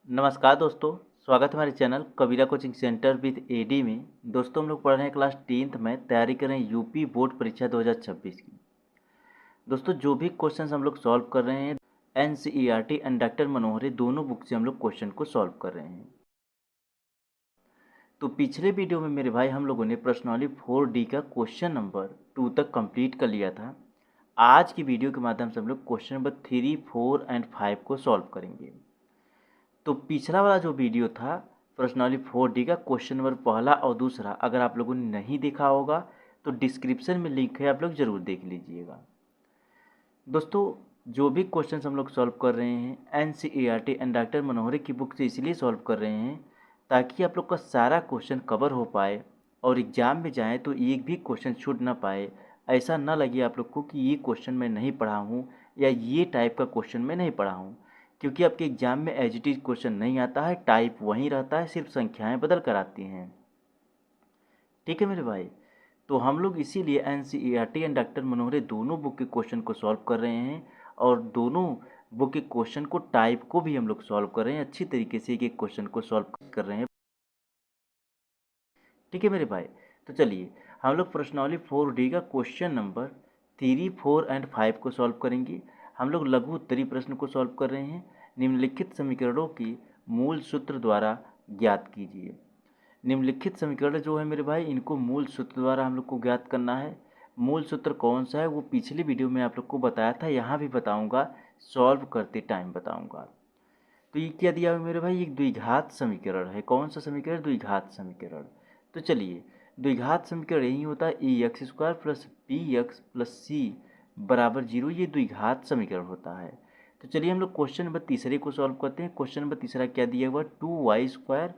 नमस्कार दोस्तों। स्वागत है हमारे channel Kabira coaching centre with एडी में। दोस्तों हम लोग पढ़ रहे हैं क्लास 10th में, तैयारी कर रहे हैं यूपी बोर्ड परीक्षा 2026 की। दोस्तों जो भी क्वेश्चन हम लोग सॉल्व कर रहे हैं एनसीईआरटी एंड डॉक्टर मनोहरी दोनों बुक से हम लोग क्वेश्चन को सॉल्व कर रहे हैं। तो पिछले वीडियो में मेरे भाई हम लोगों ने प्रश्नावली 4D का क्वेश्चन नंबर 2 तक कंप्लीट कर लिया था। आज की वीडियो के माध्यम से हम लोग क्वेश्चन नंबर 3, 4 एंड 5 को सॉल्व करेंगे। तो पिछला वाला जो वीडियो था प्रश्नावली 4D का क्वेश्चन नंबर पहला और दूसरा, अगर आप लोगों ने नहीं देखा होगा तो डिस्क्रिप्शन में लिंक है, आप लोग ज़रूर देख लीजिएगा। दोस्तों जो भी क्वेश्चन हम लोग सॉल्व कर रहे हैं एनसीईआरटी एंड डॉक्टर मनोहरी की बुक से इसलिए सॉल्व कर रहे हैं ताकि आप लोग का सारा क्वेश्चन कवर हो पाए और एग्ज़ाम में जाएँ तो एक भी क्वेश्चन छूट ना पाए। ऐसा ना लगे आप लोग को कि ये क्वेश्चन मैं नहीं पढ़ा हूँ या ये टाइप का क्वेश्चन मैं नहीं पढ़ा हूँ, क्योंकि आपके एग्ज़ाम में एज इट इज़ क्वेश्चन नहीं आता है, टाइप वहीं रहता है, सिर्फ संख्याएं बदल कर आती हैं। ठीक है मेरे भाई। तो हम लोग इसीलिए एनसीईआरटी एंड डॉक्टर मनोहरी दोनों बुक के क्वेश्चन को सॉल्व कर रहे हैं और दोनों बुक के क्वेश्चन को टाइप को भी हम लोग सॉल्व कर रहे हैं, अच्छी तरीके से एक एक क्वेश्चन को सॉल्व कर रहे हैं। ठीक है मेरे भाई। तो चलिए हम लोग प्रश्नावली 4D का क्वेश्चन नंबर 3, 4 एंड 5 को सॉल्व करेंगे। हम लोग लघु उत्तरीय प्रश्न को सॉल्व कर रहे हैं। निम्नलिखित समीकरणों की मूल सूत्र द्वारा ज्ञात कीजिए। निम्नलिखित समीकरण जो है मेरे भाई, इनको मूल सूत्र द्वारा हम लोग को ज्ञात करना है। मूल सूत्र कौन सा है वो पिछली वीडियो में आप लोग को बताया था, यहाँ भी बताऊंगा, सॉल्व करते टाइम बताऊंगा। तो ये क्या दिया हुआ मेरे भाई, एक द्विघात समीकरण है। कौन सा समीकरण? द्विघात समीकरण। तो चलिए द्विघात समीकरण यही होता है A X square plus B X plus C बराबर 0, ये द्विघात समीकरण होता है। तो चलिए हम लोग क्वेश्चन नंबर तीसरे को सॉल्व करते हैं। क्वेश्चन नंबर तीसरा क्या दिया हुआ? 2y square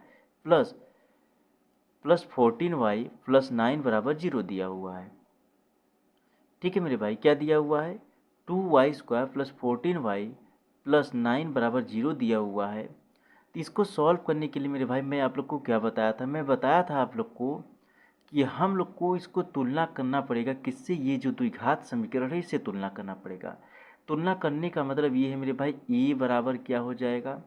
plus 14y plus 9 बराबर 0 दिया हुआ है। ठीक है मेरे भाई, क्या दिया हुआ है? 2y square plus 14y plus 9 बराबर 0 दिया हुआ है। तो इसको सॉल्व करने के लिए मेरे भाई मैं आप लोग को क्या बताया था? मैं बताया था आप लोग को कि हम लोग को इसको तुलना करना पड़ेगा किससे? ये जो द्विघात समीकरण है इससे तुलना करना पड़ेगा। तुलना करने का मतलब ये है मेरे भाई, ए बराबर क्या हो जाएगा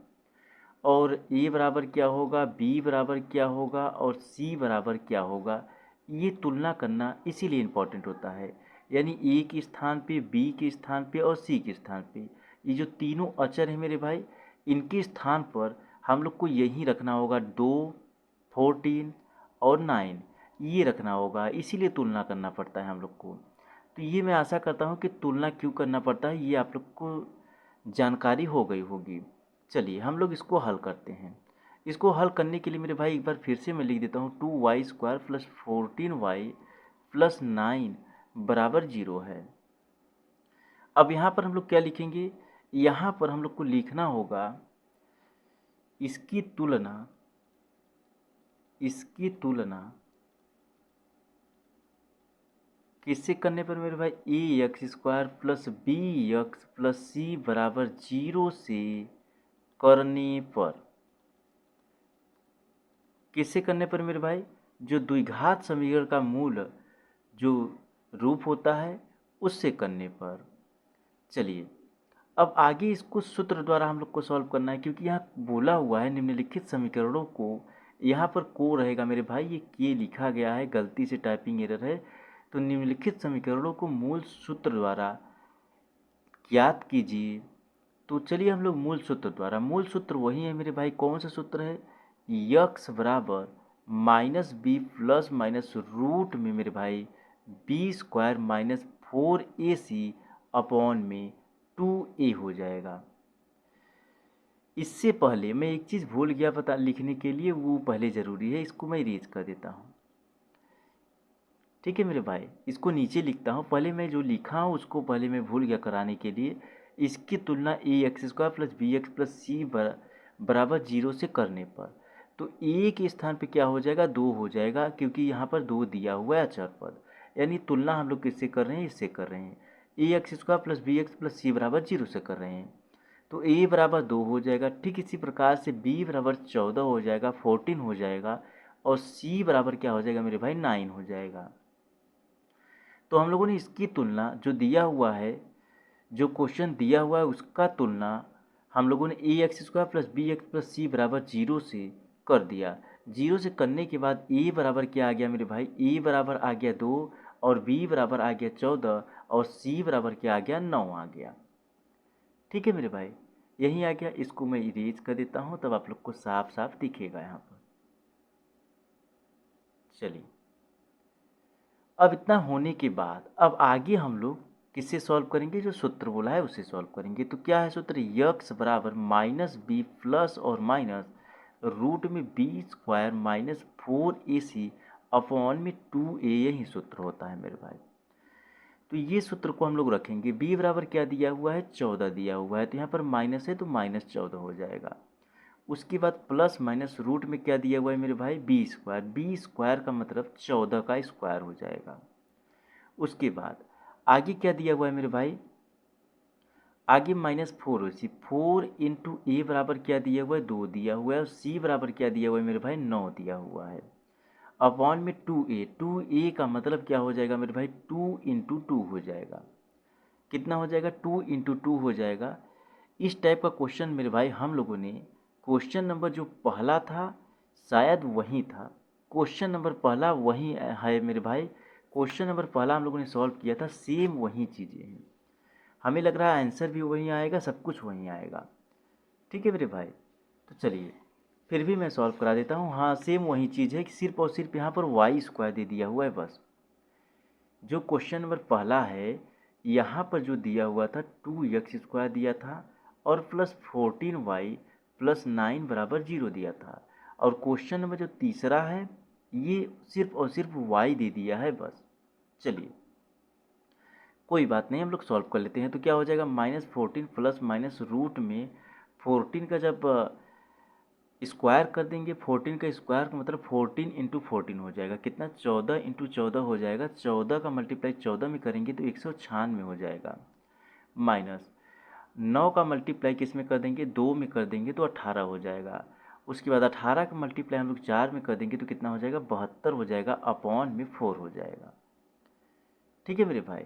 और ए बराबर क्या होगा, बी बराबर क्या होगा और सी बराबर क्या होगा। ये तुलना करना इसीलिए इम्पोर्टेंट होता है, यानी ए के स्थान पे, बी के स्थान पे और सी के स्थान पे, ये जो तीनों अचर हैं मेरे भाई, इनके स्थान पर हम लोग को यही रखना होगा, 2, 14 और 9 ये रखना होगा, इसीलिए तुलना करना पड़ता है हम लोग को। तो ये मैं आशा करता हूँ कि तुलना क्यों करना पड़ता है ये आप लोग को जानकारी हो गई होगी। चलिए हम लोग इसको हल करते हैं। इसको हल करने के लिए मेरे भाई एक बार फिर से मैं लिख देता हूँ, 2y square plus 14y plus 9 बराबर 0 है। अब यहाँ पर हम लोग क्या लिखेंगे? यहाँ पर हम लोग को लिखना होगा इसकी तुलना, इसकी तुलना किससे करने पर मेरे भाई? A X square plus B X plus C बराबर 0 से करने पर। किससे करने पर मेरे भाई? जो द्विघात समीकरण का मूल जो रूप होता है उससे करने पर। चलिए अब आगे इसको सूत्र द्वारा हम लोग को सॉल्व करना है, क्योंकि यहाँ बोला हुआ है निम्नलिखित समीकरणों को, यहाँ पर को रहेगा मेरे भाई, ये के लिखा गया है, गलती से टाइपिंग एरर है। तो निम्नलिखित समीकरणों को मूल सूत्र द्वारा ज्ञात कीजिए। तो चलिए हम लोग मूल सूत्र द्वारा, मूल सूत्र वही है मेरे भाई, कौन सा सूत्र है? यक्स बराबर minus b plus minus root में मेरे भाई B square minus 4ac upon में 2a हो जाएगा। इससे पहले मैं एक चीज़ भूल गया पता लिखने के लिए, वो पहले ज़रूरी है, इसको मैं इरेज कर देता हूँ। ठीक है मेरे भाई, इसको नीचे लिखता हूँ, पहले मैं जो लिखा हूँ उसको पहले मैं भूल गया कराने के लिए। इसकी तुलना A X square plus B X plus C बराबर 0 से करने पर, तो ए के स्थान पे क्या हो जाएगा? 2 हो जाएगा, क्योंकि यहाँ पर 2 दिया हुआ है अचर पद। यानी तुलना हम लोग किससे कर रहे हैं? इससे कर रहे हैं, A X square plus B X plus C बराबर 0 से कर रहे हैं। तो ए बराबर 2 हो जाएगा। ठीक इसी प्रकार से बी बराबर 14 हो जाएगा, 14 हो जाएगा, और सी बराबर क्या हो जाएगा मेरे भाई? 9 हो जाएगा। तो हम लोगों ने इसकी तुलना जो दिया हुआ है, जो क्वेश्चन दिया हुआ है उसका तुलना हम लोगों ने A X square plus B X plus C बराबर 0 से कर दिया। 0 से करने के बाद ए बराबर क्या आ गया मेरे भाई, ए बराबर आ गया 2 और बी बराबर आ गया 14 और सी बराबर क्या आ गया 9 आ गया। ठीक है मेरे भाई, यही आ गया। इसको मैं इरेज कर देता हूँ तब आप लोग को साफ साफ दिखेगा यहाँ पर। चलिए, अब इतना होने के बाद अब आगे हम लोग किससे सॉल्व करेंगे, जो सूत्र बोला है उससे सॉल्व करेंगे। तो क्या है सूत्र, यक्स बराबर माइनस बी प्लस और माइनस रूट में b square minus 4ac upon में 2a, यही सूत्र होता है मेरे भाई। तो ये सूत्र को हम लोग रखेंगे। b बराबर क्या दिया हुआ है, 14 दिया हुआ है, तो यहाँ पर माइनस है तो -14 हो जाएगा। उसके बाद प्लस माइनस रूट में क्या दिया हुआ है मेरे भाई, बी स्क्वायर। बी स्क्वायर का मतलब 14 का स्क्वायर हो जाएगा। उसके बाद आगे क्या दिया हुआ है मेरे भाई, आगे -4 हो सी 4 इंटू ए बराबर क्या दिया हुआ है, 2 दिया हुआ है, और सी बराबर क्या दिया हुआ है मेरे भाई, 9 दिया हुआ है। अपॉन में 2a का मतलब क्या हो जाएगा मेरे भाई, 2 इंटू 2 हो जाएगा। कितना हो जाएगा, 2 इंटू 2 हो जाएगा। इस टाइप का क्वेश्चन मेरे भाई हम लोगों ने क्वेश्चन नंबर जो पहला था शायद वही था, क्वेश्चन नंबर पहला वही है मेरे भाई। क्वेश्चन नंबर पहला हम लोगों ने सॉल्व किया था, सेम वही चीज़ें हैं। हमें लग रहा है आंसर भी वही आएगा, सब कुछ वही आएगा। ठीक है मेरे भाई, तो चलिए फिर भी मैं सॉल्व करा देता हूँ। हाँ, सेम वही चीज़ है कि सिर्फ और सिर्फ यहाँ पर वाई स्क्वायर दे दिया हुआ है बस। जो क्वेश्चन नंबर पहला है यहाँ पर जो दिया हुआ था 2x² दिया था और प्लस 14y प्लस 9 बराबर 0 दिया था। और क्वेश्चन नंबर जो तीसरा है ये सिर्फ और सिर्फ y दे दिया है बस। चलिए कोई बात नहीं, हम लोग सॉल्व कर लेते हैं। तो क्या हो जाएगा, -14 प्लस माइनस रूट में 14 का जब स्क्वायर कर देंगे, 14 का स्क्वायर का मतलब 14 इंटू 14 हो जाएगा। कितना, 14 इंटू 14 हो जाएगा। 14 का मल्टीप्लाई 14 में करेंगे तो 196 हो जाएगा। माइनस 9 का मल्टीप्लाई किस में कर देंगे, 2 में कर देंगे तो 18 हो जाएगा। उसके बाद 18 का मल्टीप्लाई हम लोग 4 में कर देंगे तो कितना हो जाएगा, 72 हो जाएगा। अपॉन में 4 हो जाएगा। ठीक है मेरे भाई,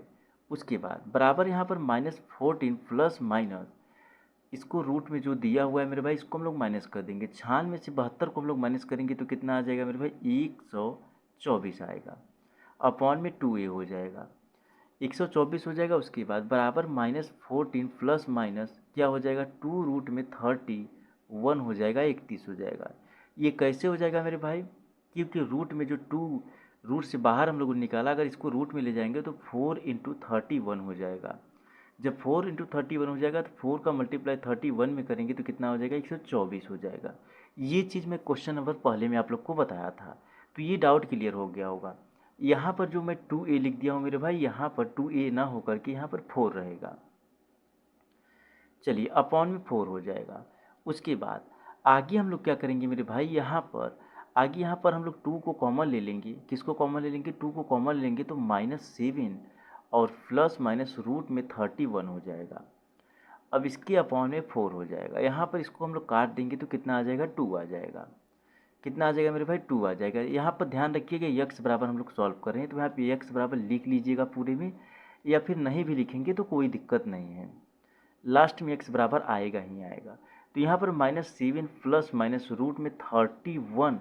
उसके बाद बराबर यहाँ पर -14 प्लस माइनस इसको रूट में जो दिया हुआ है मेरे भाई इसको हम लोग माइनस कर देंगे। 96 में से 72 को हम लोग माइनस करेंगे तो कितना आ जाएगा मेरे भाई, 124 आएगा। अपॉन में 2a हो जाएगा, 124 हो जाएगा। उसके बाद बराबर -14 प्लस माइनस क्या हो जाएगा, 2 रूट में 31 हो जाएगा, 31 हो जाएगा। ये कैसे हो जाएगा मेरे भाई, क्योंकि रूट में जो 2 रूट से बाहर हम लोगों ने निकाला, अगर इसको रूट में ले जाएंगे तो 4 इंटू 31 हो जाएगा। जब 4 इंटू 31 हो जाएगा तो 4 का मल्टीप्लाई 31 में करेंगे तो कितना हो जाएगा, 124 हो जाएगा। ये चीज़ मैं क्वेश्चन नंबर पहले में आप लोग को बताया था, तो ये डाउट क्लियर हो गया होगा। यहाँ पर जो मैं 2a लिख दिया हूँ मेरे भाई, यहाँ पर 2a ना होकर के यहाँ पर 4 रहेगा। चलिए अपॉन में 4 हो जाएगा। उसके बाद आगे हम लोग क्या करेंगे मेरे भाई, यहाँ पर आगे यहाँ पर हम लोग 2 को कॉमन ले लेंगे। किसको कॉमन ले लेंगे, 2 को कॉमन ले लेंगे तो -7 और प्लस माइनस रूट में 31 हो जाएगा। अब इसके अपॉन में 4 हो जाएगा। यहाँ पर इसको हम लोग काट देंगे तो कितना आ जाएगा, 2 आ जाएगा। कितना आ जाएगा मेरे भाई, 2 आ जाएगा। यहाँ पर ध्यान रखिएगा यक्स बराबर हम लोग सॉल्व कर रहे हैं तो यहाँ पे यक्स बराबर लिख लीजिएगा पूरे में, या फिर नहीं भी लिखेंगे तो कोई दिक्कत नहीं है, लास्ट में एक्स बराबर आएगा ही आएगा। तो यहाँ पर -7 प्लस माइनस रूट में 31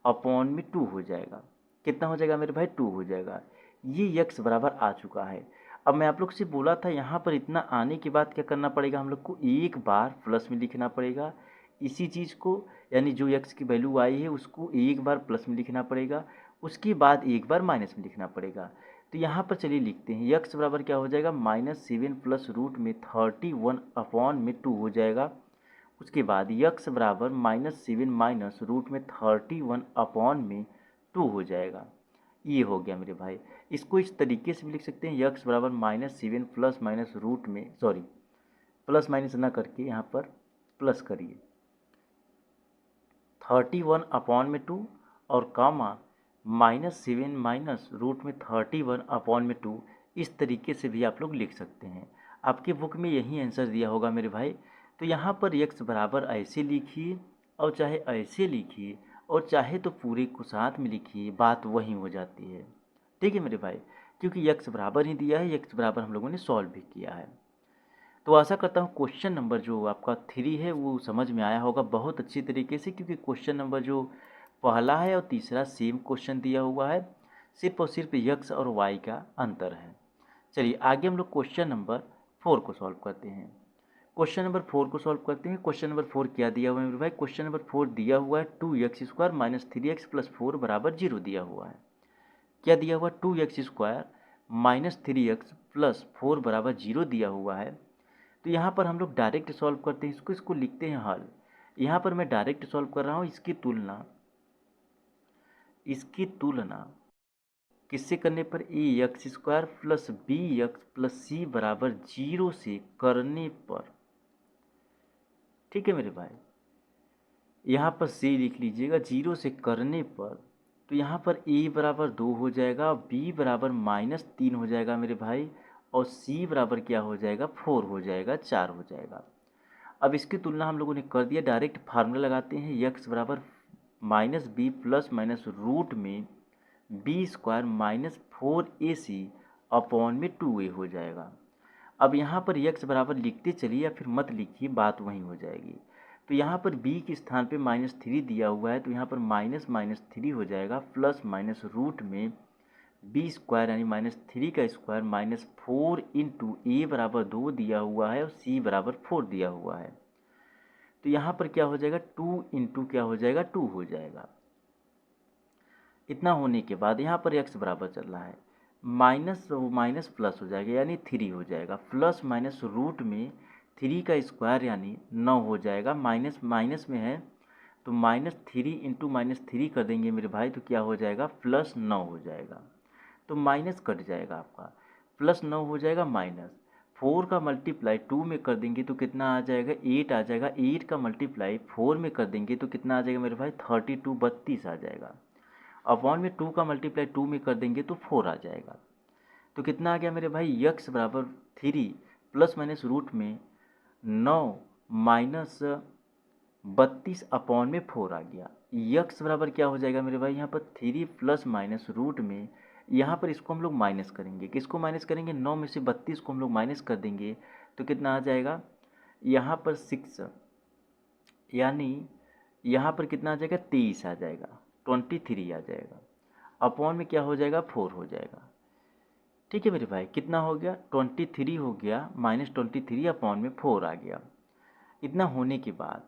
अपॉन में 2 हो जाएगा। कितना हो जाएगा मेरे भाई, 2 हो जाएगा। ये यक्स बराबर आ चुका है। अब मैं आप लोग से बोला था यहाँ पर इतना आने के बाद क्या करना पड़ेगा, हम लोग को एक बार प्लस में लिखना पड़ेगा इसी चीज़ को, यानी जो यक्स की वैल्यू आई है उसको एक बार प्लस में लिखना पड़ेगा, उसके बाद एक बार माइनस में लिखना पड़ेगा। तो यहाँ पर चलिए लिखते हैं, यक्स बराबर क्या हो जाएगा, -7 प्लस रूट में 31 अपॉन में 2 हो जाएगा। उसके बाद यक्स बराबर -7 माइनस रूट में 31 अपॉन में 2 हो जाएगा। ये हो गया मेरे भाई। इसको इस तरीके से भी लिख सकते हैं, यक्स बराबर -7 प्लस माइनस रूट में, सॉरी प्लस माइनस ना करके यहाँ पर प्लस करिए, 31 अपॉन में 2 और कामा -7 माइनस रूट में 31 अपॉन में 2। इस तरीके से भी आप लोग लिख सकते हैं। आपके बुक में यही आंसर दिया होगा मेरे भाई। तो यहाँ पर यक्स बराबर ऐसे लिखिए और चाहे ऐसे लिखिए और चाहे तो पूरे को साथ में लिखिए, बात वही हो जाती है। ठीक है मेरे भाई, क्योंकि यक्स बराबर ही दिया है, यक्स बराबर हम लोगों ने सॉल्व भी किया है। तो आशा करता हूँ क्वेश्चन नंबर जो आपका 3 है वो समझ में आया होगा बहुत अच्छी तरीके से, क्योंकि क्वेश्चन नंबर जो पहला है और तीसरा सेम क्वेश्चन दिया हुआ है, सिर्फ और सिर्फ x और y का अंतर है। चलिए आगे हम लोग क्वेश्चन नंबर 4 को सॉल्व करते हैं। क्वेश्चन नंबर 4 को सॉल्व करते हैं। क्वेश्चन नंबर 4 क्या दिया हुआ है मेरे भाई? क्वेश्चन नंबर 4 दिया हुआ है 2x² माइनस 3x प्लस 4 बराबर 0 दिया हुआ है। क्या दिया हुआ? 2x² माइनस 3x प्लस 4 बराबर 0 दिया हुआ है। तो यहाँ पर हम लोग डायरेक्ट सॉल्व करते हैं इसको लिखते हैं हल। यहाँ पर मैं डायरेक्ट सॉल्व कर रहा हूँ। इसकी तुलना किससे करने पर? ax² plus bx plus c बराबर 0 से करने पर। ठीक है मेरे भाई, यहाँ पर c लिख लीजिएगा। 0 से करने पर तो यहाँ पर a बराबर 2 हो जाएगा, b बराबर -3 हो जाएगा मेरे भाई, और c बराबर क्या हो जाएगा? 4 हो जाएगा, 4 हो जाएगा। अब इसकी तुलना हम लोगों ने कर दिया। डायरेक्ट फार्मूला लगाते हैं। x बराबर -b प्लस माइनस रूट में b² माइनस 4ac अपॉन में 2a हो जाएगा। अब यहाँ पर x बराबर लिखते चलिए या फिर मत लिखिए, बात वहीं हो जाएगी। तो यहाँ पर b के स्थान पे -3 दिया हुआ है, तो यहाँ पर -3 हो जाएगा, प्लस माइनस रूट में b² यानी -3 का स्क्वायर माइनस 4 इंटू a बराबर 2 दिया हुआ है और c बराबर 4 दिया हुआ है। तो यहाँ पर क्या हो जाएगा? 2 इंटू क्या हो जाएगा? 2 हो जाएगा। इतना होने के बाद यहाँ पर x बराबर चल रहा है, माइनस प्लस हो जाएगा यानी 3 हो जाएगा, प्लस माइनस रूट में 3 का स्क्वायर यानी 9 हो जाएगा। माइनस माइनस में है तो -3 इंटू -3 कर देंगे मेरे भाई, तो क्या हो जाएगा? +9 हो जाएगा। तो माइनस कट जाएगा आपका, +9 हो जाएगा माइनस 4 का मल्टीप्लाई 2 में कर देंगे तो कितना आ जाएगा? 8 आ जाएगा। 8 का मल्टीप्लाई 4 में कर देंगे तो कितना आ जाएगा मेरे भाई? 32 आ जाएगा। अपॉन में 2 का मल्टीप्लाई 2 में कर देंगे तो 4 आ जाएगा। तो कितना आ गया मेरे भाई? x बराबर 3 प्लस माइनस रूट में 9 माइनस 32 अपॉन में 4 आ गया। x बराबर क्या हो जाएगा मेरे भाई? यहाँ पर 3 प्लस माइनस रूट में, यहाँ पर इसको हम लोग माइनस करेंगे। किसको माइनस करेंगे? 9 में से 32 को हम लोग माइनस कर देंगे तो कितना आ जाएगा? यहाँ पर 6 यानी यहाँ पर कितना आ जाएगा? 23 आ जाएगा, 23 आ जाएगा। अपॉन में क्या हो जाएगा? 4 हो जाएगा। ठीक है मेरे भाई, कितना हो गया? 23 हो गया, -23 अपॉन में 4 आ गया। इतना होने के बाद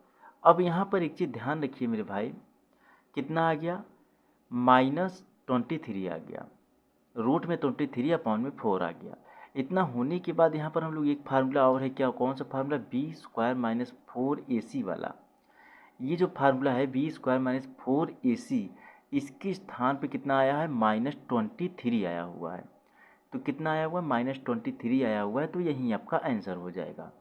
अब यहाँ पर एक चीज़ ध्यान रखिए मेरे भाई, कितना आ गया? -23 आ गया, रूट में 23 अपॉन में 4 आ गया। इतना होने के बाद यहाँ पर हम लोग एक फार्मूला और है, क्या? कौन सा फार्मूला? b² माइनस 4ac वाला। ये जो फार्मूला है b² माइनस 4ac, इसके स्थान पे कितना आया है? -23 आया हुआ है। तो कितना आया हुआ है? -23 आया हुआ है। तो यही आपका आंसर हो जाएगा,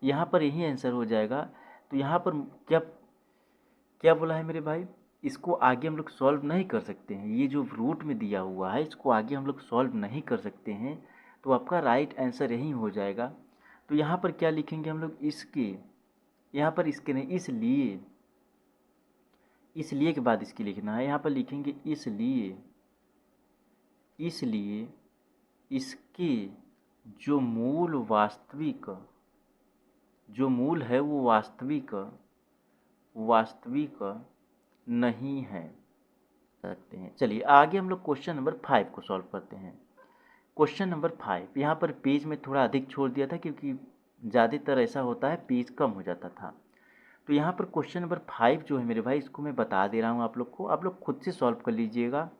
यहाँ पर यही आंसर हो जाएगा। तो यहाँ पर क्या क्या बोला है मेरे भाई? इसको आगे हम लोग सॉल्व नहीं कर सकते हैं, ये जो रूट में दिया हुआ है इसको आगे हम लोग सॉल्व नहीं कर सकते हैं। तो आपका राइट आंसर यही हो जाएगा। तो यहाँ पर क्या लिखेंगे हम लोग? इसके, यहाँ पर इसके नहीं, इसलिए के बाद इसकी लिखना है। यहाँ पर लिखेंगे इसलिए इसके जो मूल है वो वास्तविक नहीं है सकते हैं। चलिए आगे हम लोग क्वेश्चन नंबर 5 को सॉल्व करते हैं। क्वेश्चन नंबर 5, यहाँ पर पेज में थोड़ा अधिक छोड़ दिया था क्योंकि ज़्यादातर ऐसा होता है, पेज कम हो जाता था। तो यहाँ पर क्वेश्चन नंबर 5 जो है मेरे भाई, इसको मैं बता दे रहा हूँ आप लोग को, आप लोग खुद से सॉल्व कर लीजिएगा।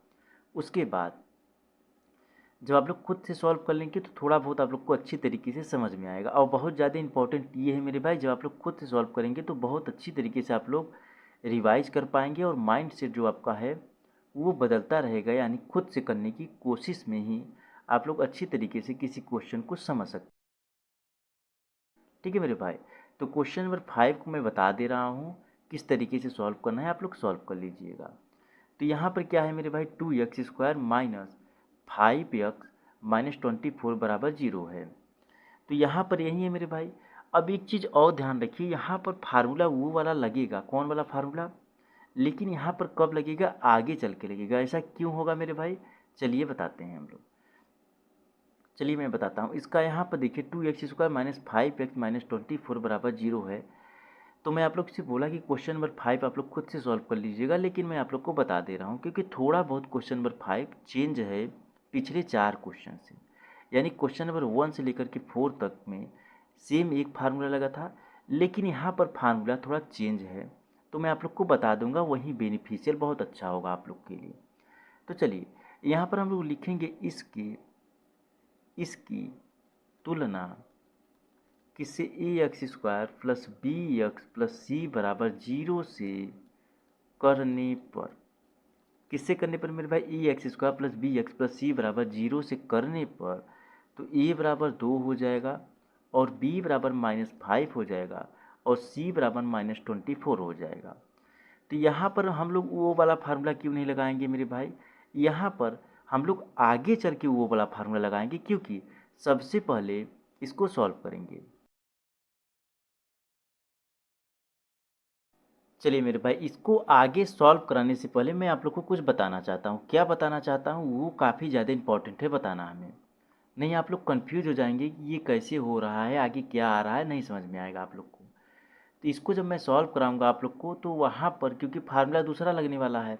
उसके बाद जब आप लोग खुद से सॉल्व कर लेंगे तो थोड़ा बहुत आप लोग को अच्छी तरीके से समझ में आएगा। और बहुत ज़्यादा इंपॉर्टेंट ये है मेरे भाई, जब आप लोग खुद से सॉल्व करेंगे तो बहुत अच्छी तरीके से आप लोग रिवाइज कर पाएंगे और माइंड सेट जो आपका है वो बदलता रहेगा। यानी खुद से करने की कोशिश में ही आप लोग अच्छी तरीके से किसी क्वेश्चन को समझ सकते हैं। ठीक है मेरे भाई, तो क्वेश्चन नंबर 5 को मैं बता दे रहा हूँ किस तरीके से सॉल्व करना है, आप लोग सॉल्व कर लीजिएगा। तो यहाँ पर क्या है मेरे भाई? 2x² माइनस 5x माइनस 24 बराबर 0 है। तो यहाँ पर यही है मेरे भाई। अब एक चीज़ और ध्यान रखिए, यहाँ पर फार्मूला वो वाला लगेगा, कौन वाला फार्मूला? लेकिन यहाँ पर कब लगेगा? आगे चल के लगेगा। ऐसा क्यों होगा मेरे भाई? चलिए बताते हैं हम लोग। चलिए मैं बताता हूँ इसका। यहाँ पर देखिए 2x² माइनस 5x माइनस 24 बराबर 0 है। तो मैं आप लोग से बोला कि क्वेश्चन नंबर 5 आप लोग खुद से सॉल्व कर लीजिएगा, लेकिन मैं आप लोग को बता दे रहा हूँ क्योंकि थोड़ा बहुत क्वेश्चन नंबर 5 चेंज है पिछले 4 क्वेश्चन से। यानी क्वेश्चन नंबर 1 से लेकर के 4 तक में सेम एक फार्मूला लगा था, लेकिन यहाँ पर फार्मूला थोड़ा चेंज है। तो मैं आप लोग को बता दूंगा, वही बेनिफिशियल बहुत अच्छा होगा आप लोग के लिए। तो चलिए यहाँ पर हम लोग लिखेंगे इसकी तुलना किससे, ax² plus bx plus c बराबर 0 से करने पर। किससे करने पर मेरे भाई, ax² plus bx plus c बराबर 0 से करने पर तो a बराबर 2 हो जाएगा और b बराबर -5 हो जाएगा और c बराबर -24 हो जाएगा। तो यहाँ पर हम लोग वो वाला फार्मूला क्यों नहीं लगाएंगे मेरे भाई, यहाँ पर हम लोग आगे चल के वो वाला फार्मूला लगाएंगे, क्योंकि सबसे पहले इसको सॉल्व करेंगे। चलिए मेरे भाई, इसको आगे सॉल्व कराने से पहले मैं आप लोग को कुछ बताना चाहता हूँ। क्या बताना चाहता हूँ वो काफ़ी ज़्यादा इम्पोर्टेंट है बताना हमें, नहीं आप लोग कंफ्यूज हो जाएंगे कि ये कैसे हो रहा है, आगे क्या आ रहा है, नहीं समझ में आएगा आप लोग को। तो इसको जब मैं सॉल्व कराऊंगा आप लोग को, तो वहाँ पर क्योंकि फार्मूला दूसरा लगने वाला है,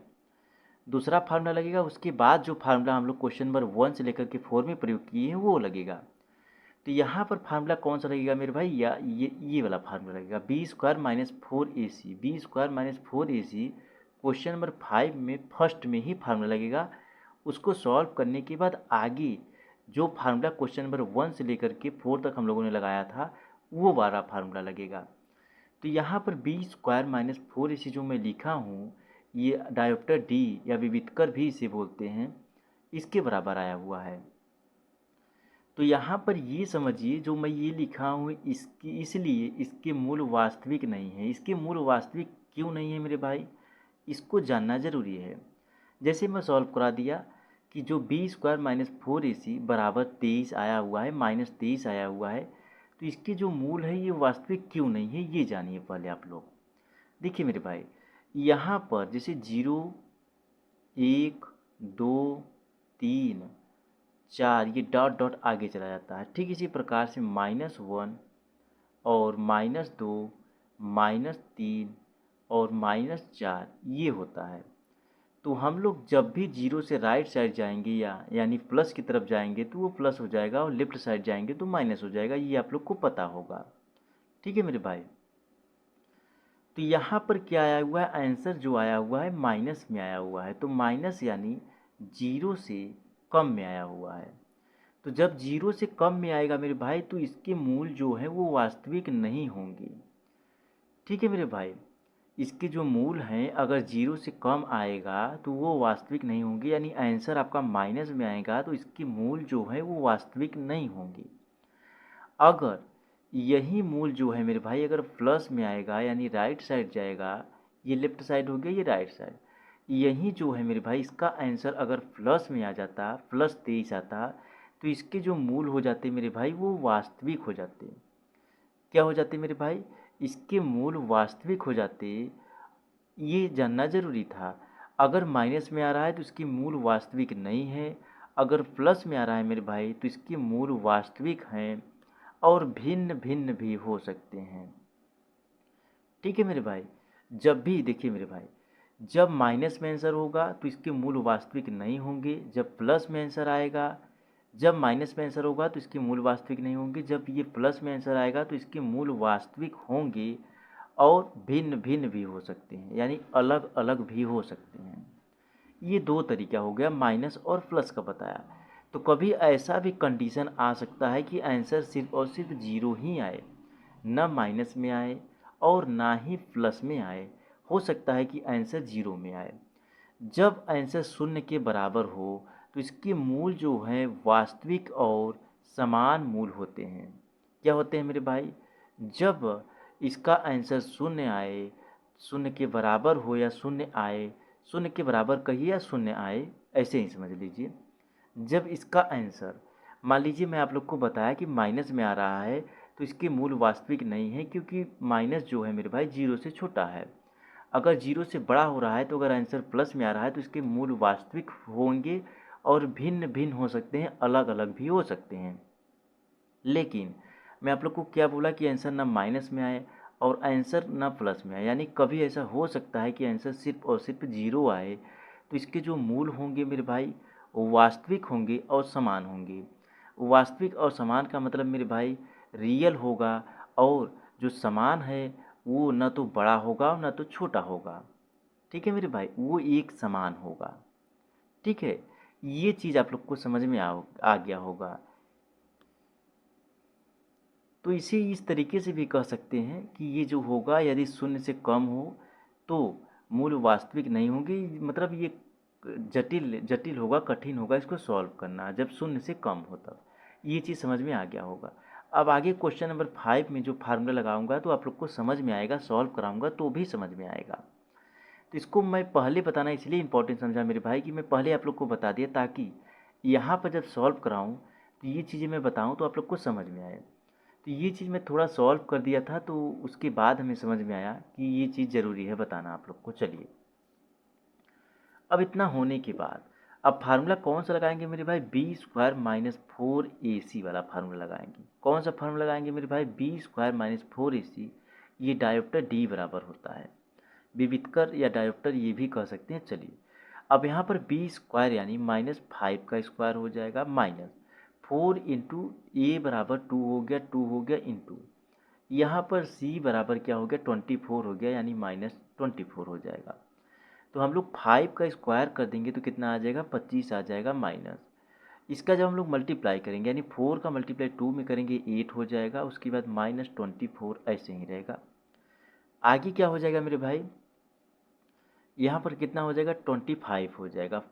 दूसरा फार्मूला लगेगा, उसके बाद जो फार्मूला हम लोग क्वेश्चन नंबर 1 से लेकर के 4 में प्रयोग किए हैं वो लगेगा। तो यहाँ पर फार्मूला कौन सा लगेगा मेरे भाई, या ये वाला फार्मूला लगेगा, b² minus 4ac। b² minus 4ac question number 5 में फर्स्ट में ही फार्मूला लगेगा। उसको सॉल्व करने के बाद आगे जो फार्मूला क्वेश्चन नंबर 1 से लेकर के 4 तक हम लोगों ने लगाया था वो वाला फार्मूला लगेगा। तो यहाँ पर b² माइनस 4ac जो मैं लिखा हूँ, ये डायोप्टर डी या विविधकर भी इसे बोलते हैं, इसके बराबर आया हुआ है। तो यहाँ पर ये समझिए जो मैं ये लिखा हूँ इसकी, इसलिए इसके मूल वास्तविक नहीं है। इसके मूल वास्तविक क्यों नहीं है मेरे भाई, इसको जानना ज़रूरी है। जैसे मैं सॉल्व करा दिया कि जो b² माइनस 4ac बराबर 23 आया हुआ है, -23 आया हुआ है, तो इसके जो मूल है ये वास्तविक क्यों नहीं है ये जानिए पहले आप लोग। देखिए मेरे भाई, यहाँ पर जैसे 0, 1, 2, 3, 4 ये डॉट डॉट आगे चला जाता है। ठीक इसी प्रकार से -1 और -2, -3 और -4 ये होता है। तो हम लोग जब भी 0 से राइट साइड जाएंगे या यानी प्लस की तरफ जाएंगे तो वो प्लस हो जाएगा, और लेफ्ट साइड जाएंगे तो माइनस हो जाएगा, ये आप लोग को पता होगा। ठीक है मेरे भाई। तो यहाँ पर क्या आया हुआ है, आंसर जो आया हुआ है माइनस में आया हुआ है। तो माइनस यानी 0 से कम में आया हुआ है। तो जब 0 से कम में आएगा मेरे भाई तो इसके मूल जो है वो वास्तविक नहीं होंगे। ठीक है मेरे भाई, इसके जो मूल हैं अगर 0 से कम आएगा तो वो वास्तविक नहीं होंगे, यानी आंसर आपका माइनस में आएगा तो इसके मूल जो है वो वास्तविक नहीं होंगे। अगर यही मूल जो है मेरे भाई अगर प्लस में आएगा यानी राइट साइड जाएगा, ये लेफ्ट साइड हो गया, ये राइट साइड, यही जो है मेरे भाई इसका आंसर अगर प्लस में आ जाता, +23 आता, तो इसके जो मूल हो जाते मेरे भाई वो वास्तविक हो जाते। क्या हो जाते मेरे भाई, इसके मूल वास्तविक हो जाते। ये जानना ज़रूरी था। अगर माइनस में आ रहा है तो इसके मूल वास्तविक नहीं है, अगर प्लस में आ रहा है मेरे भाई तो इसके मूल वास्तविक हैं और भिन्न भिन्न भी हो सकते हैं। ठीक है मेरे भाई। जब भी देखिए मेरे भाई, जब माइनस में आंसर होगा तो इसके मूल वास्तविक नहीं होंगे, जब प्लस में आंसर आएगा, जब माइनस में आंसर होगा तो इसके मूल वास्तविक नहीं होंगे, जब ये प्लस में आंसर आएगा तो इसके मूल वास्तविक होंगे और भिन्न भिन्न भी हो सकते हैं, यानी अलग अलग भी हो सकते हैं। ये दो तरीका हो गया माइनस और प्लस का बताया। तो कभी ऐसा भी कंडीशन आ सकता है कि आंसर सिर्फ और सिर्फ 0 ही आए, न माइनस में आए और ना ही प्लस में आए। हो सकता है कि आंसर 0 में आए। जब आंसर शून्य के बराबर हो तो इसके मूल जो हैं वास्तविक और समान मूल होते हैं। क्या होते हैं मेरे भाई, जब इसका आंसर शून्य आए, शून्य के बराबर हो या शून्य आए, शून्य के बराबर कहिए या शून्य आए, ऐसे ही समझ लीजिए। जब इसका आंसर, मान लीजिए मैं आप लोग को बताया कि माइनस में आ रहा है तो इसके मूल वास्तविक नहीं है, क्योंकि माइनस जो है मेरे भाई 0 से छोटा है। अगर 0 से बड़ा हो रहा है तो अगर आंसर प्लस में आ रहा है तो इसके मूल वास्तविक होंगे और भिन्न भिन्न हो सकते हैं, अलग अलग भी हो सकते हैं। लेकिन मैं आप लोग को क्या बोला कि आंसर ना माइनस में आए और आंसर ना प्लस में आए, यानी कभी ऐसा हो सकता है कि आंसर सिर्फ और सिर्फ जीरो आए। तो इसके जो मूल होंगे मेरे भाई वो वास्तविक होंगे और समान होंगे। वास्तविक और समान का मतलब मेरे भाई रियल होगा, और जो समान है वो न तो बड़ा होगा और न तो छोटा होगा। ठीक है मेरे भाई, वो एक समान होगा। ठीक है, ये चीज़ आप लोग को समझ में आ गया होगा। तो इसे इस तरीके से भी कह सकते हैं कि ये जो होगा यदि शून्य से कम हो तो मूल वास्तविक नहीं होंगे, मतलब ये जटिल जटिल होगा, कठिन होगा इसको सॉल्व करना जब शून्य से कम हो तब। ये चीज़ समझ में आ गया होगा। अब आगे क्वेश्चन नंबर 5 में जो फार्मूला लगाऊंगा तो आप लोग को समझ में आएगा, सॉल्व कराऊंगा तो भी समझ में आएगा। तो इसको मैं पहले बताना इसलिए इम्पोर्टेंट समझा मेरे भाई कि मैं पहले आप लोग को बता दिया, ताकि यहाँ पर जब सॉल्व कराऊँ तो ये चीज़ें मैं बताऊँ तो आप लोग को समझ में आए। तो ये चीज़ मैं थोड़ा सॉल्व कर दिया था, तो उसके बाद हमें समझ में आया कि ये चीज़ ज़रूरी है बताना आप लोग को। चलिए, अब इतना होने के बाद अब फार्मूला कौन सा लगाएंगे मेरे भाई, बी स्क्वायर माइनस 4AC वाला फार्मूला लगाएंगे। कौन सा फार्मूला लगाएंगे मेरे भाई, बी स्क्वायर माइनस 4AC। ये डायोप्टर डी बराबर होता है, विवितकर या डायोप्टर ये भी कह सकते हैं। चलिए, अब यहाँ पर बी स्क्वायर यानी -5 का स्क्वायर हो जाएगा, माइनस 4 इंटू ए बराबर 2 हो गया, 2 हो गया इंटू यहाँ पर सी बराबर क्या हो गया, 24 हो गया, यानी -24 हो जाएगा। तो हम लोग 5 का स्क्वायर कर देंगे तो कितना आ जाएगा, 25 आ जाएगा, माइनस इसका जब हम लोग मल्टीप्लाई करेंगे यानी 4 का मल्टीप्लाई 2 में करेंगे 8 हो जाएगा, उसके बाद -24 ऐसे ही रहेगा। आगे क्या हो जाएगा मेरे भाई, यहाँ पर कितना हो जाएगा, 25 हो जाएगा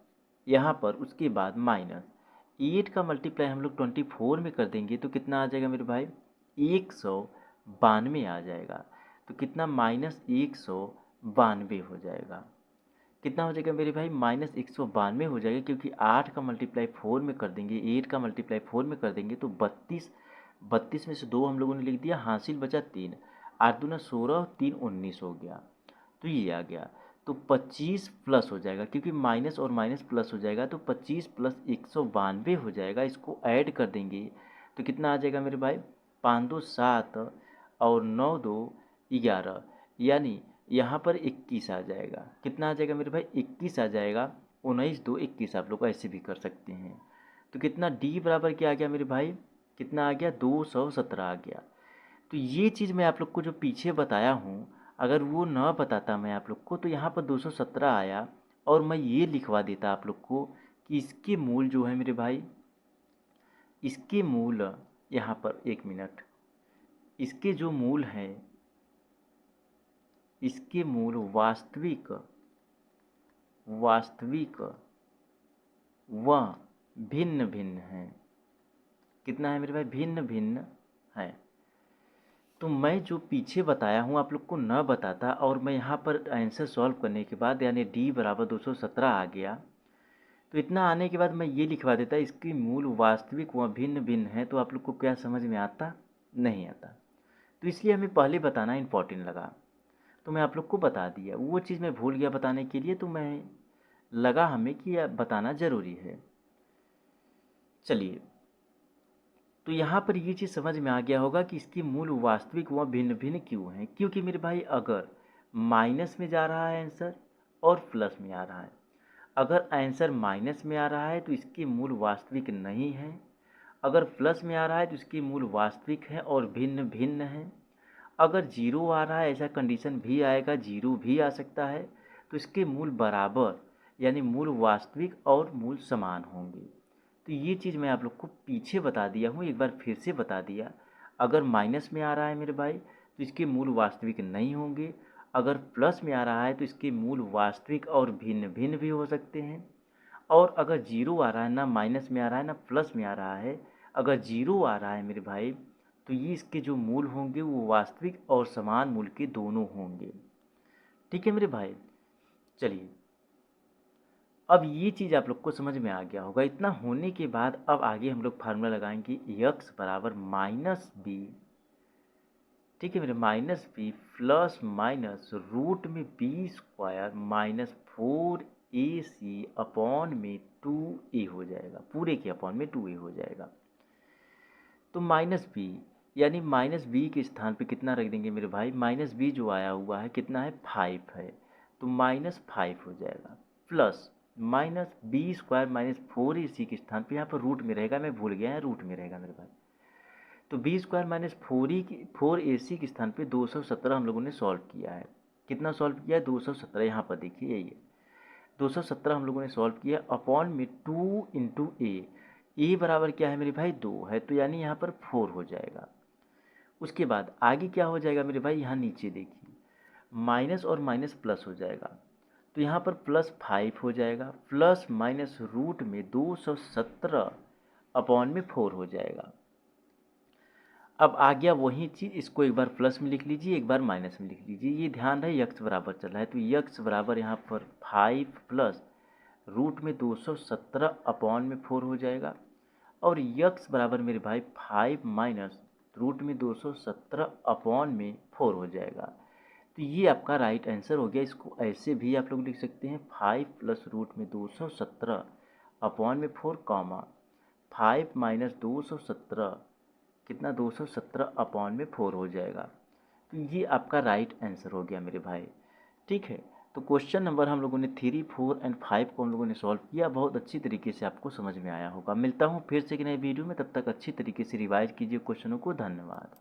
यहाँ पर। उसके बाद -8 का मल्टीप्लाई हम लोग 24 में कर देंगे तो कितना आ जाएगा मेरे भाई, 192 आ जाएगा। तो कितना, -192 हो जाएगा। कितना हो जाएगा मेरे भाई, -192 हो जाएगा, क्योंकि 8 का मल्टीप्लाई 4 में कर देंगे, 8 का मल्टीप्लाई 4 में कर देंगे तो 32, 32 में से 2 हम लोगों ने लिख दिया, हासिल बचा 3, 8 दूना 16, 3 19 हो गया। तो ये आ गया। तो 25 प्लस हो जाएगा, क्योंकि माइनस और माइनस प्लस हो जाएगा, तो 25 प्लस 192 हो जाएगा। इसको ऐड कर देंगे तो कितना आ जाएगा मेरे भाई, 5 2 7 और 9 2 11, यानी यहाँ पर 21 आ जाएगा। कितना आ जाएगा मेरे भाई, 21 आ जाएगा। 19 2 21 आप लोग ऐसे भी कर सकते हैं। तो कितना, डी बराबर क्या आ गया मेरे भाई, कितना आ गया, 217 आ गया। तो ये चीज़ मैं आप लोग को जो पीछे बताया हूँ, अगर वो न बताता मैं आप लोग को तो यहाँ पर 217 आया, और मैं ये लिखवा देता आप लोग को कि इसके मूल जो है मेरे भाई, इसके मूल यहाँ पर, एक मिनट, इसके जो मूल हैं, इसके मूल वास्तविक वास्तविक व भिन्न भिन्न हैं। कितना है मेरे भाई, भिन्न भिन्न है। तो मैं जो पीछे बताया हूँ आप लोग को न बताता, और मैं यहाँ पर आंसर सॉल्व करने के बाद यानी डी बराबर 217 आ गया, तो इतना आने के बाद मैं ये लिखवा देता इसकी मूल वास्तविक व भिन्न भिन्न है, तो आप लोग को क्या समझ में आता, नहीं आता। तो इसलिए हमें पहले बताना इम्पोर्टेंट लगा, तो मैं आप लोग को बता दिया। वो चीज़ मैं भूल गया बताने के लिए, तो मैं लगा हमें कि यह बताना ज़रूरी है। चलिए, तो यहाँ पर ये चीज़ समझ में आ गया होगा कि इसकी मूल वास्तविक व भिन्न भिन्न क्यों है, क्योंकि मेरे भाई अगर माइनस में जा रहा है आंसर और प्लस में आ रहा है, अगर आंसर माइनस में आ रहा है तो इसकी मूल वास्तविक नहीं है, अगर प्लस में आ रहा है तो इसकी मूल वास्तविक है और भिन्न भिन्न है, अगर जीरो आ रहा है, ऐसा कंडीशन भी आएगा, जीरो भी आ सकता है, तो इसके मूल बराबर यानी मूल वास्तविक और मूल समान होंगे। तो ये चीज़ मैं आप लोग को पीछे बता दिया हूँ, एक बार फिर से बता दिया। अगर माइनस में आ रहा है मेरे भाई तो इसके मूल वास्तविक नहीं होंगे, अगर प्लस में आ रहा है तो इसके मूल वास्तविक और भिन्न भिन्न भी हो सकते हैं, और अगर जीरो आ रहा है, ना माइनस में आ रहा है ना प्लस में आ रहा है, अगर जीरो आ रहा है मेरे भाई, तो ये इसके जो मूल होंगे वो वास्तविक और समान मूल के दोनों होंगे। ठीक है मेरे भाई, चलिए, अब ये चीज़ आप लोग को समझ में आ गया होगा। इतना होने के बाद अब आगे हम लोग फार्मूला लगाएंगे, यक्स बराबर -b। ठीक है मेरे, -b प्लस माइनस रूट में बी स्क्वायर माइनस 4 ए सी अपॉन में 2a हो जाएगा, पूरे के अपॉन में 2a हो जाएगा। तो माइनस बी, यानी माइनस बी के स्थान पे कितना रख देंगे मेरे भाई, माइनस बी जो आया हुआ है कितना है, 5 है, तो -5 हो जाएगा, plus minus b square minus 4ac के स्थान पे यहाँ पर रूट में रहेगा, मैं भूल गया है, रूट में रहेगा मेरे भाई। तो बी स्क्वायर माइनस 4ac के स्थान पे 217 हम लोगों ने सॉल्व किया है। कितना सॉल्व किया है, 217, यहाँ पर देखिए यही है, 217 हम लोगों ने सॉल्व किया अपॉन में 2 इंटू ए बराबर क्या है मेरे भाई, 2 है, तो यानी यहाँ पर 4 हो जाएगा। उसके बाद आगे क्या हो जाएगा मेरे भाई, यहाँ नीचे देखिए, माइनस और माइनस प्लस हो जाएगा, तो यहाँ पर +5 हो जाएगा, प्लस माइनस रूट में 217 अपॉन में 4 हो जाएगा। अब आ गया वही चीज़, इसको एक बार प्लस में लिख लीजिए, एक बार माइनस में लिख लीजिए, ये ध्यान रहे यक्स बराबर चल रहा है, तो यक्स बराबर यहाँ पर 5 प्लस रूट में 217 अपॉन में 4 हो जाएगा, और यक्स बराबर मेरे भाई 5 माइनस रूट में 217 अपॉन में 4 हो जाएगा। तो ये आपका राइट आंसर हो गया। इसको ऐसे भी आप लोग लिख सकते हैं, 5 प्लस रूट में 217 अपॉन में 4 कॉमा 5 माइनस 217, कितना 217 अपॉन में 4 हो जाएगा। तो ये आपका राइट आंसर हो गया मेरे भाई, ठीक है। तो क्वेश्चन नंबर हम लोगों ने 3, 4 एंड 5 को हम लोगों ने सॉल्व किया, बहुत अच्छी तरीके से आपको समझ में आया होगा। मिलता हूँ फिर से एक नए वीडियो में, तब तक अच्छी तरीके से रिवाइज कीजिए क्वेश्चनों को। धन्यवाद।